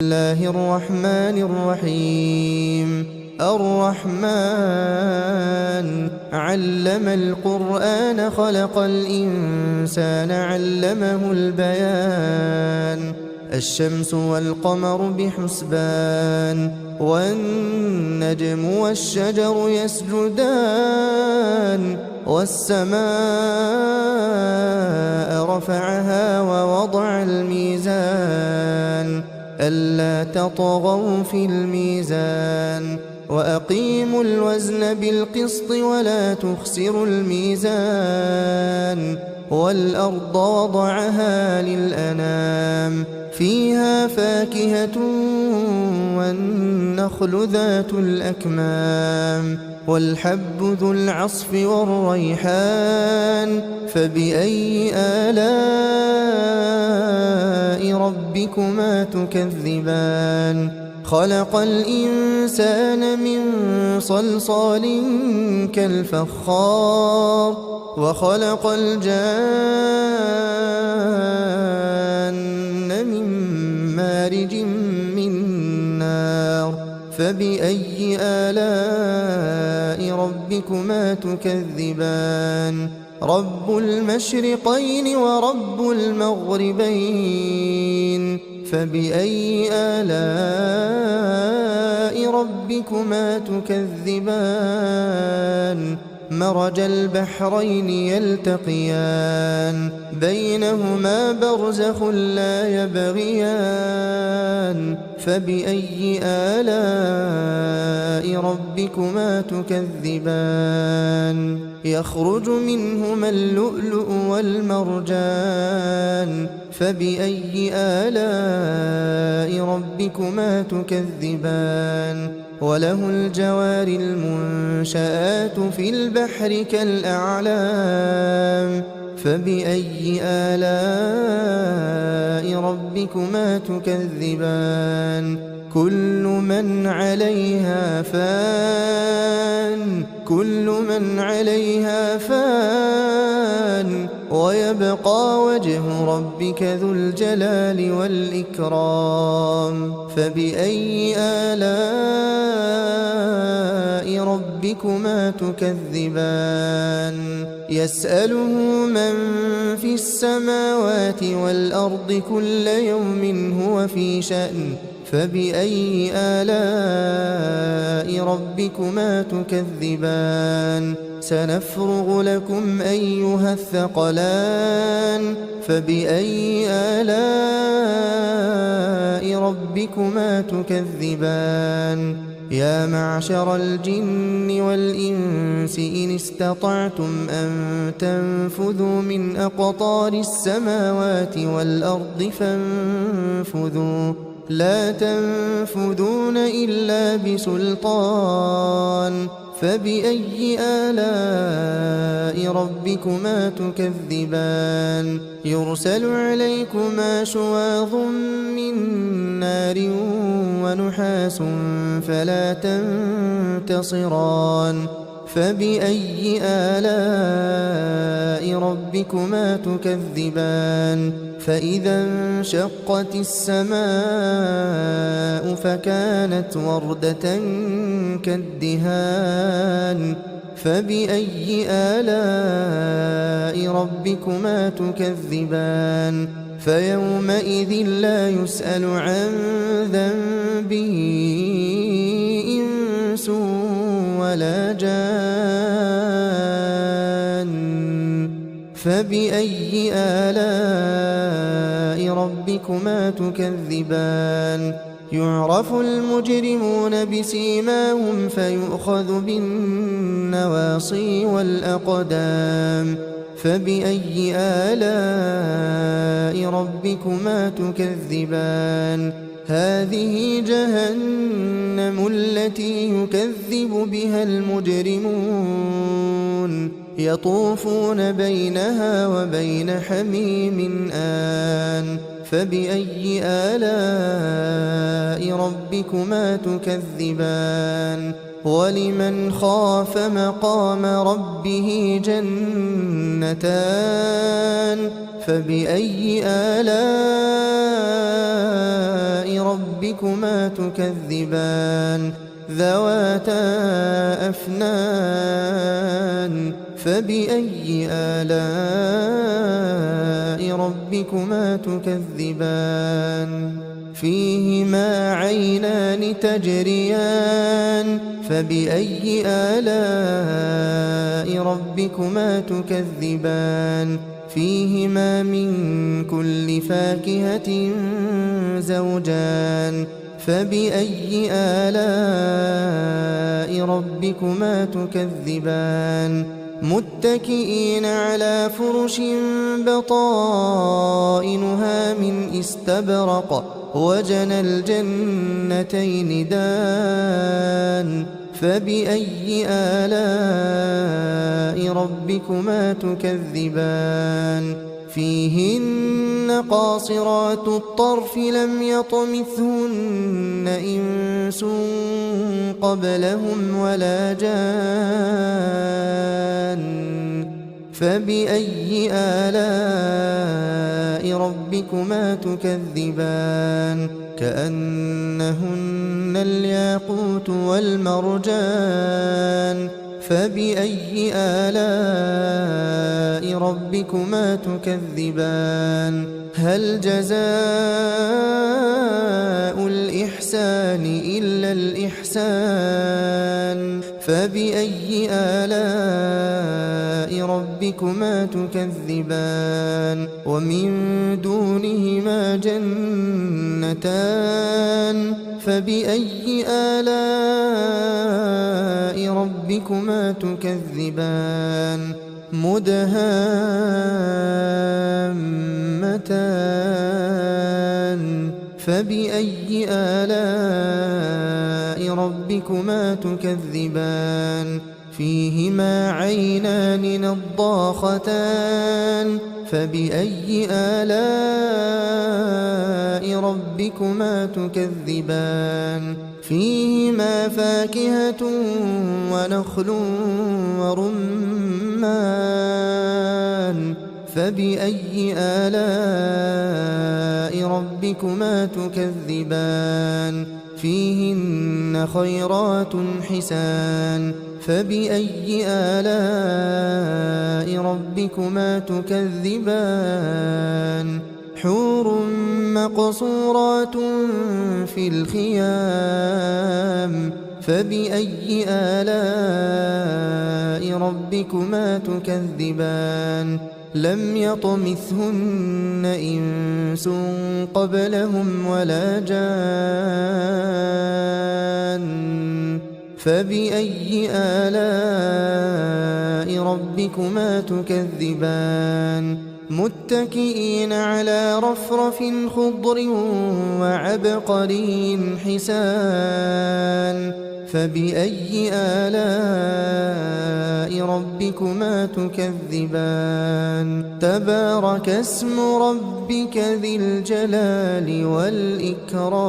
الله الرحمن الرحيم. الرحمن علم القرآن خلق الإنسان علمه البيان. الشمس والقمر بحسبان والنجم والشجر يسجدان والسماء رفعها ووضع الميزان ألا تطغوا في الميزان وأقيموا الوزن بالقسط ولا تخسروا الميزان والأرض وضعها للأنام فيها فاكهة والنخل ذات الأكمام والحب ذو العصف والريحان فبأي آلاء ربكما تكذبان خلق الإنسان من صلصال كالفخار وخلق الجان من مارج من نار فبأي آلاء ربكما تكذبان رب المشرقين ورب المغربين فبأي آلاء ربكما تكذبان مرج البحرين يلتقيان بينهما برزخ لا يبغيان فبأي آلاء ربكما تكذبان يخرج منهما اللؤلؤ والمرجان فبأي آلاء ربكما تكذبان وله الجوار المنشآت في البحر كالأعلام فبأي آلاء ربكما تكذبان كل من عليها فان ويبقى وجه ربك ذو الجلال والإكرام فبأي آلاء ربكما تكذبان يسأله من في السماوات والأرض كل يوم هو في شأن فبأي آلاء ربكما تكذبان سنفرغ لكم أيها الثقلان فبأي آلاء ربكما تكذبان يا معشر الجن والإنس إن استطعتم أن تنفذوا من أقطار السماوات والأرض فانفذوا لا تنفذون إلا بسلطان فبأي آلاء ربكما تكذبان يرسل عليكما شواظ من نار ونحاس فلا تنتصران فبأي آلاء ربكما تكذبان فإذا انشقت السماء فكانت وردة كالدهان فبأي آلاء ربكما تكذبان فيومئذ لا يسأل عن ذنبه إنس ولا جان فبأي آلاء ربكما تكذبان يعرف المجرمون بسيماهم فيؤخذ بالنواصي والأقدام فبأي آلاء ربكما تكذبان هذه جهنم التي يكذب بها المجرمون يطوفون بينها وبين حميم آن فبأي آلاء ربكما تكذبان ولمن خاف مقام ربه جنتان فبأي آلاء ربكما تكذبان ذواتا أفنان فبأي آلاء ربكما تكذبان فيهما عينان تجريان فبأي آلاء ربكما تكذبان فيهما من كل فاكهة زوجان فبأي آلاء ربكما تكذبان متكئين على فرش بطائنها من استبرق وجنى الجنتين دان فبأي آلاء ربكما تكذبان فيهن قاصرات الطرف لم يطمثهن إنس قبلهم ولا جان فبأي آلاء ربكما تكذبان كأنهن الياقوت والمرجان فبأي آلاء ربكما تكذبان هل جزاء الإحسان إلا الإحسان فبأي آلاء ربكما تكذبان ومن دونهما جنتان فبأي آلاء ربكما تكذبان مدهامتان فبأي آلاء ربكما تكذبان فيهما عينان نضاختان فبأي آلاء ربكما تكذبان فيهما فاكهة ونخل ورمان فبأي آلاء ربكما تكذبان فيهن خيرات حسان فبأي آلاء ربكما تكذبان حور مقصورات في الخيام فبأي آلاء ربكما تكذبان لم يطمثهن إنس قبلهم ولا جان فبأي آلاء ربكما تكذبان متكئين على رفرف خضر وعبقري حسان فبأي آلاء ربكما تكذبان تبارك اسم ربك ذي الجلال والإكرام